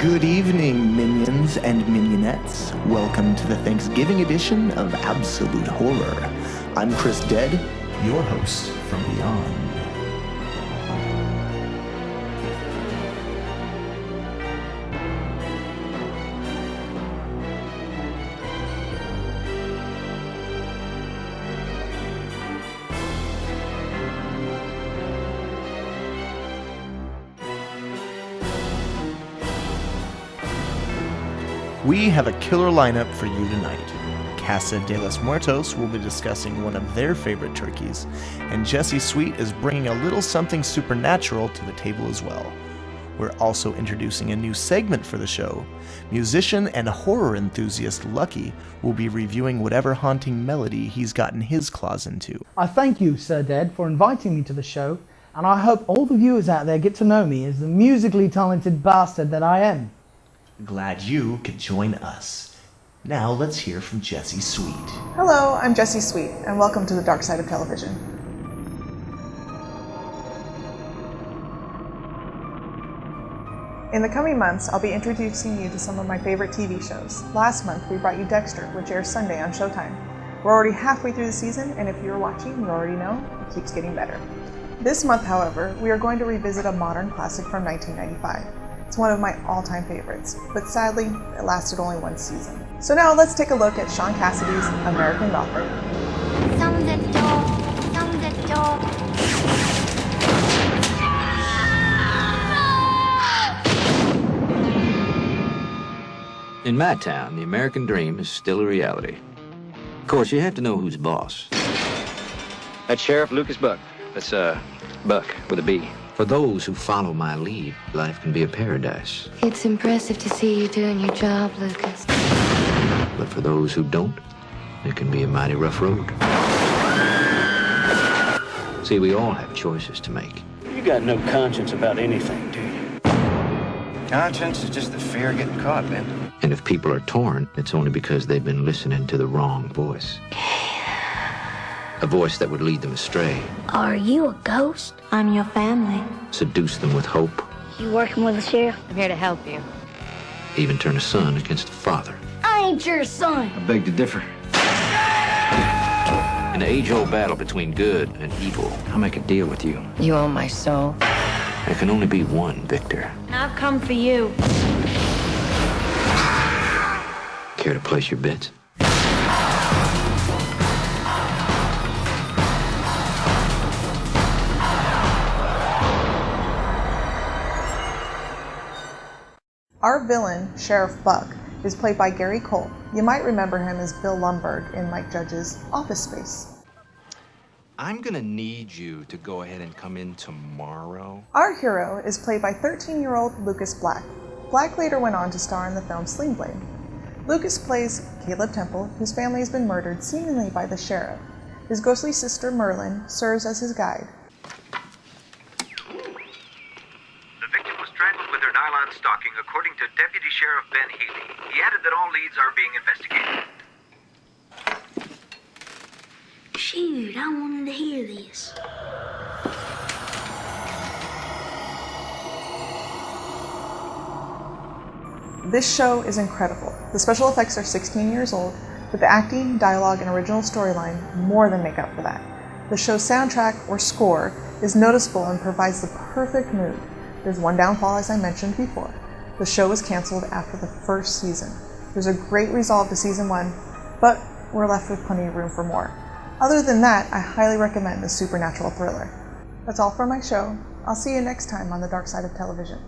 Good evening, minions and minionettes. Welcome to the Thanksgiving edition of Absolute Horror. I'm Chris Dead, your host from Beyond. We have a killer lineup for you tonight. Casa de los Muertos will be discussing one of their favorite turkeys, and Jesse Sweet is bringing a little something supernatural to the table as well. We're also introducing a new segment for the show. Musician and horror enthusiast Lucky will be reviewing whatever haunting melody he's gotten his claws into. I thank you, Sir Dead, for inviting me to the show, and I hope all the viewers out there get to know me as the musically talented bastard that I am. Glad you could join us. Now let's hear from Jesse Sweet. Hello, I'm Jesse Sweet, and welcome to the Dark Side of Television. In the coming months, I'll be introducing you to some of my favorite TV shows. Last month, we brought you Dexter, which airs Sunday on Showtime. We're already halfway through the season, and if you're watching, you already know, it keeps getting better. This month, however, we are going to revisit a modern classic from 1995. It's one of my all-time favorites, but sadly, it lasted only one season. So now let's take a look at Sean Cassidy's American Gothic. Sound the door, sound the door. In my town, the American dream is still a reality. Of course, you have to know who's boss. That's Sheriff Lucas Buck. That's, Buck with a B. For those who follow my lead, life can be a paradise. It's impressive to see you doing your job, Lucas. But for those who don't, it can be a mighty rough road. See, we all have choices to make. You got no conscience about anything, do you? Conscience is just the fear of getting caught, man. And if people are torn, it's only because they've been listening to the wrong voice. A voice that would lead them astray. Are you a ghost? I'm your family. Seduce them with hope. You working with the sheriff? I'm here to help you. Even turn a son against a father. I ain't your son. I beg to differ. In the age-old battle between good and evil, I'll make a deal with you. You own my soul. There can only be one victor. I've come for you. Care to place your bets? Our villain, Sheriff Buck, is played by Gary Cole. You might remember him as Bill Lumbergh in Mike Judge's Office Space. I'm gonna need you to go ahead and come in tomorrow. Our hero is played by 13-year-old Lucas Black. Black later went on to star in the film Sling Blade. Lucas plays Caleb Temple, whose family has been murdered seemingly by the sheriff. His ghostly sister, Merlin, serves as his guide. Strangled with her nylon stocking, according to Deputy Sheriff Ben Healy. He added that all leads are being investigated. Shoot, I wanted to hear this. This show is incredible. The special effects are 16 years old, but the acting, dialogue, and original storyline more than make up for that. The show's soundtrack, or score, is noticeable and provides the perfect mood. There's one downfall, as I mentioned before. The show was canceled after the first season. There's a great resolve to season 1, but we're left with plenty of room for more. Other than that, I highly recommend the supernatural thriller. That's all for my show. I'll see you next time on the Dark Side of Television.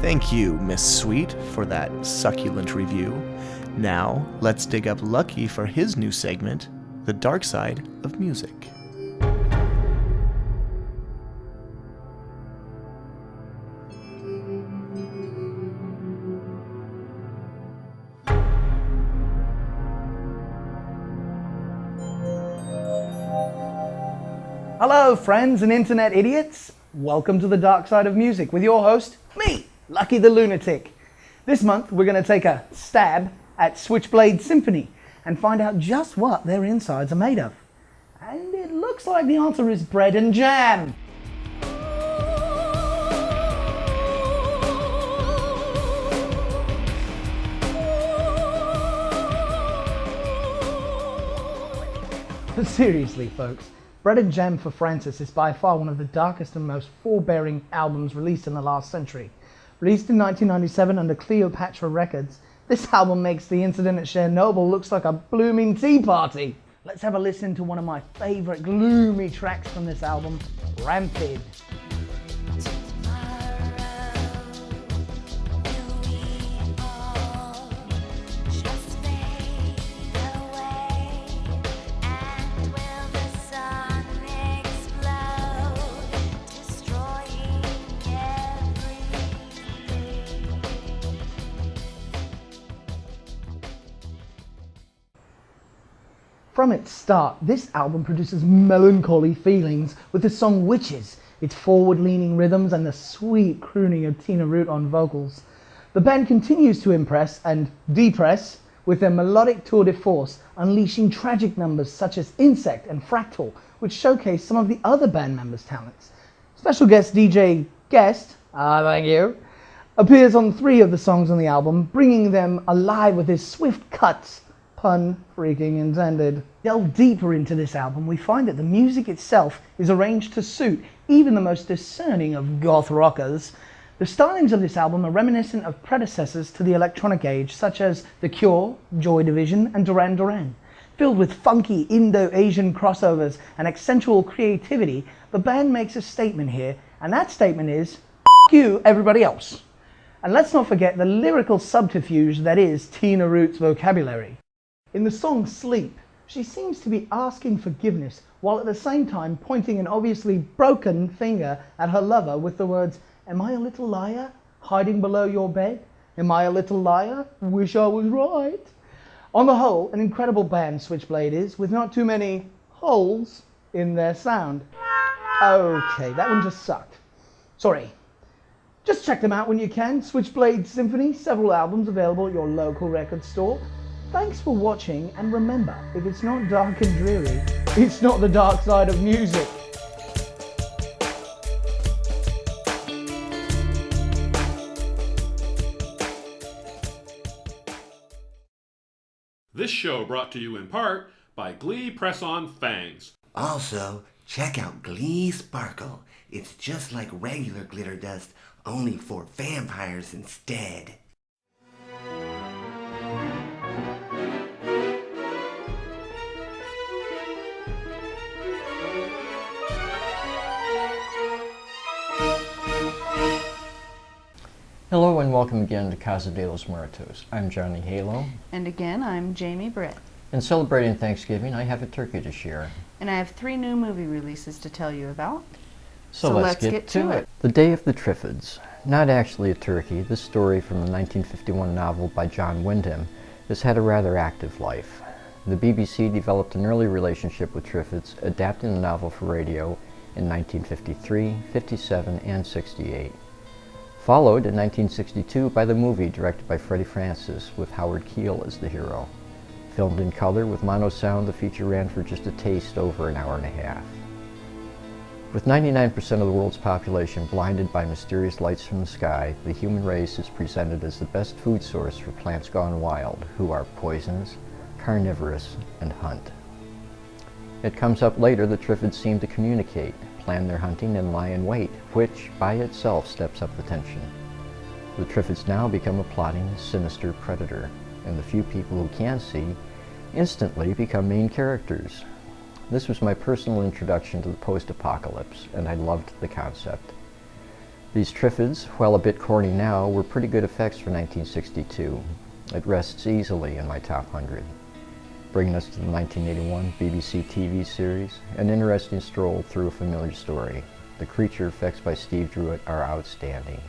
Thank you, Miss Sweet, for that succulent review. Now, let's dig up Lucky for his new segment, The Dark Side of Music. Hello, friends and internet idiots. Welcome to the Dark Side of Music with your host, me, Lucky the Lunatic. This month, we're going to take a stab at Switchblade Symphony and find out just what their insides are made of. And it looks like the answer is bread and jam. Seriously, folks, Bread and Jam for Francis is by far one of the darkest and most forbearing albums released in the last century. Released in 1997 under Cleopatra Records, this album makes the incident at Chernobyl looks like a blooming tea party. Let's have a listen to one of my favourite gloomy tracks from this album, Rampid. From its start, this album produces melancholy feelings with the song Witches, its forward-leaning rhythms and the sweet crooning of Tina Root on vocals. The band continues to impress and depress with their melodic tour de force, unleashing tragic numbers such as Insect and Fractal, which showcase some of the other band members' talents. Special guest DJ Guest, thank you, appears on 3 of the songs on the album, bringing them alive with his swift cuts. Pun freaking intended. Delve deeper into this album, we find that the music itself is arranged to suit even the most discerning of goth rockers. The stylings of this album are reminiscent of predecessors to the electronic age, such as The Cure, Joy Division, and Duran Duran. Filled with funky Indo-Asian crossovers and accentual creativity, the band makes a statement here, and that statement is, F*** you, everybody else. And let's not forget the lyrical subterfuge that is Tina Root's vocabulary. In the song Sleep, she seems to be asking forgiveness while at the same time pointing an obviously broken finger at her lover with the words, "Am I a little liar, hiding below your bed? Am I a little liar? Wish I was right." On the whole, an incredible band Switchblade is, with not too many holes in their sound. Okay, that one just sucked. Sorry. Just check them out when you can. Switchblade Symphony, several albums available at your local record store. Thanks for watching, and remember, if it's not dark and dreary, it's not the dark side of music. This show brought to you in part by Glee Press-On Fangs. Also, check out Glee Sparkle. It's just like regular glitter dust, only for vampires instead. Hello and welcome again to Casa de los Muertos. I'm Johnny Halo. And again, I'm Jamie Britt. In celebrating Thanksgiving, I have a turkey to share. And I have 3 new movie releases to tell you about. So let's get to it. The Day of the Triffids. Not actually a turkey, this story from the 1951 novel by John Wyndham has had a rather active life. The BBC developed an early relationship with Triffids, adapting the novel for radio in 1953, 57, and 68. Followed in 1962 by the movie directed by Freddie Francis with Howard Keel as the hero. Filmed in color with mono sound, the feature ran for just a taste over an hour and a half. With 99% of the world's population blinded by mysterious lights from the sky, the human race is presented as the best food source for plants gone wild, who are poisonous, carnivorous, and hunt. It comes up later that Triffids seem to communicate, plan their hunting, and lie in wait, which by itself steps up the tension. The Triffids now become a plotting, sinister predator, and the few people who can see instantly become main characters. This was my personal introduction to the post-apocalypse, and I loved the concept. These Triffids, while a bit corny now, were pretty good effects for 1962. It rests easily in my top 100. Bringing us to the 1981 BBC TV series, an interesting stroll through a familiar story. The creature effects by Steve Druitt are outstanding.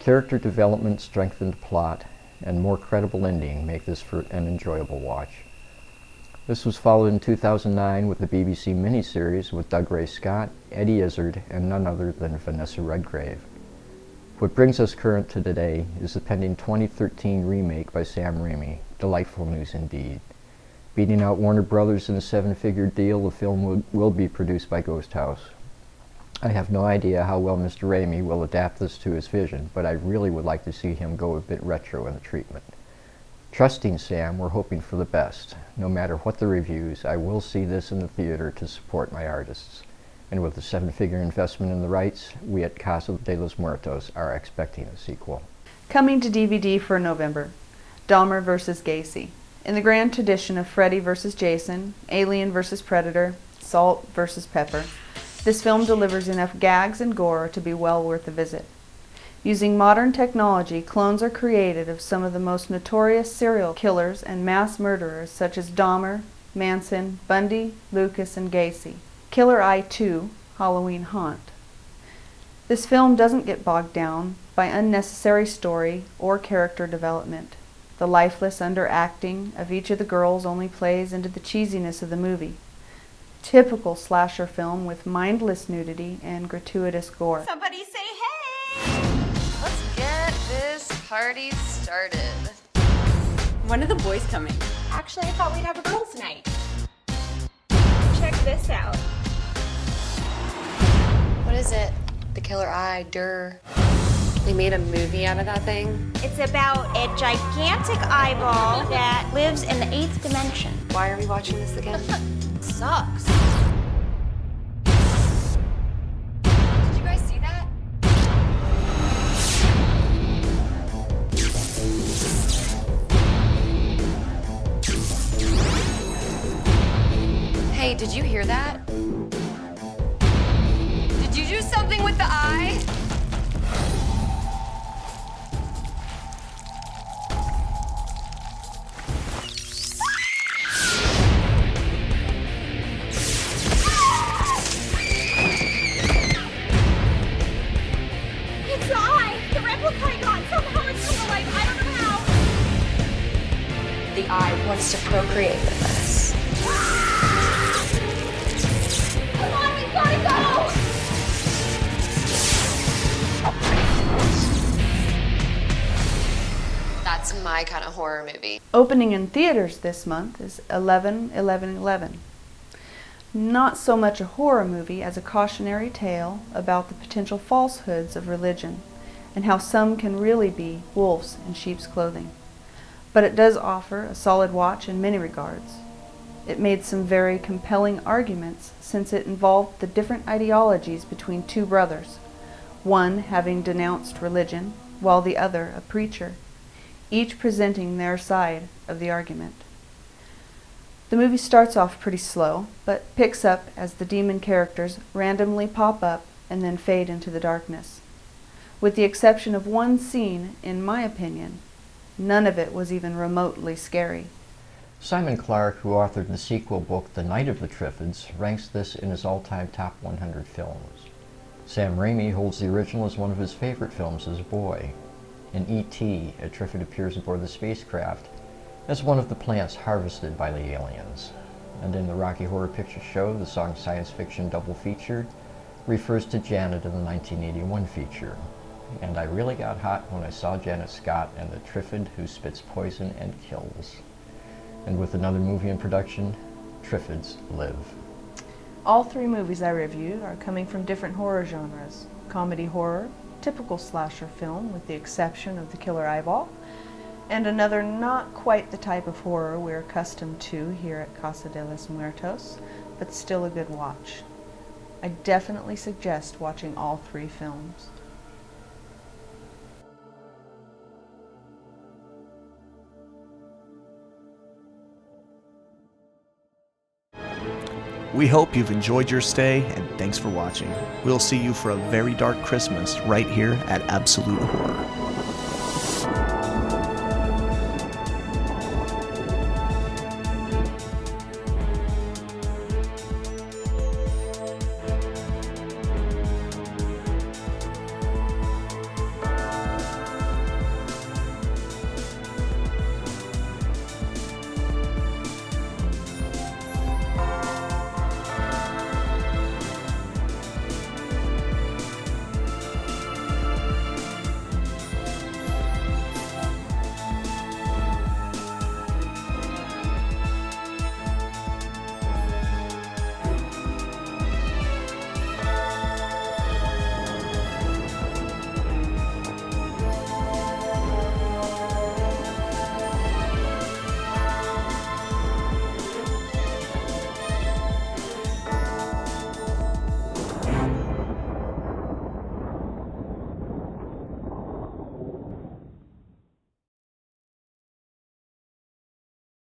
Character development, strengthened plot, and more credible ending make this for an enjoyable watch. This was followed in 2009 with the BBC miniseries with Doug Ray Scott, Eddie Izzard, and none other than Vanessa Redgrave. What brings us current to today is the pending 2013 remake by Sam Raimi. Delightful news indeed. Beating out Warner Brothers in a 7-figure deal, the film will be produced by Ghost House. I have no idea how well Mr. Raimi will adapt this to his vision, but I really would like to see him go a bit retro in the treatment. Trusting Sam, we're hoping for the best. No matter what the reviews, I will see this in the theater to support my artists. And with a 7-figure investment in the rights, we at Casa de los Muertos are expecting a sequel. Coming to DVD for November, Dahmer vs. Gacy. In the grand tradition of Freddy vs. Jason, Alien vs. Predator, Salt vs. Pepper, this film delivers enough gags and gore to be well worth a visit. Using modern technology, clones are created of some of the most notorious serial killers and mass murderers such as Dahmer, Manson, Bundy, Lucas, and Gacy. Killer Eye 2, Halloween Haunt. This film doesn't get bogged down by unnecessary story or character development. The lifeless underacting of each of the girls only plays into the cheesiness of the movie. Typical slasher film with mindless nudity and gratuitous gore. Somebody say hey! Let's get this party started. When are the boys coming? Actually, I thought we'd have a girls' night. Check this out. What is it? The Killer Eye, Durr. They made a movie out of that thing? It's about a gigantic eyeball that lives in the 8th dimension. Why are we watching this again? Sucks. Did you guys see that? Hey, did you hear that? Did you do something with the eye? It's the eye! The replica I got! Somehow it's come alive! I don't know how! The eye wants to procreate with us. Come on, we gotta go! That's my kind of horror movie. Opening in theaters this month is 11/11/11. Not so much a horror movie as a cautionary tale about the potential falsehoods of religion and how some can really be wolves in sheep's clothing. But it does offer a solid watch in many regards. It made some very compelling arguments since it involved the different ideologies between two brothers, one having denounced religion while the other a preacher, each presenting their side of the argument. The movie starts off pretty slow, but picks up as the demon characters randomly pop up and then fade into the darkness. With the exception of one scene, in my opinion, none of it was even remotely scary. Simon Clarke, who authored the sequel book The Night of the Triffids, ranks this in his all-time top 100 films. Sam Raimi holds the original as one of his favorite films as a boy. In E.T., a Triffid appears aboard the spacecraft as one of the plants harvested by the aliens. And in the Rocky Horror Picture Show, the song Science Fiction Double Feature refers to Janet in the 1981 feature. And I really got hot when I saw Janet Scott and the Triffid who spits poison and kills. And with another movie in production, Triffids live. All three movies I reviewed are coming from different horror genres. Comedy horror, typical slasher film with the exception of the killer eyeball, and another not quite the type of horror we're accustomed to here at Casa de los Muertos, but still a good watch. I definitely suggest watching all three films. We hope you've enjoyed your stay, and thanks for watching. We'll see you for a very dark Christmas right here at Absolute Horror.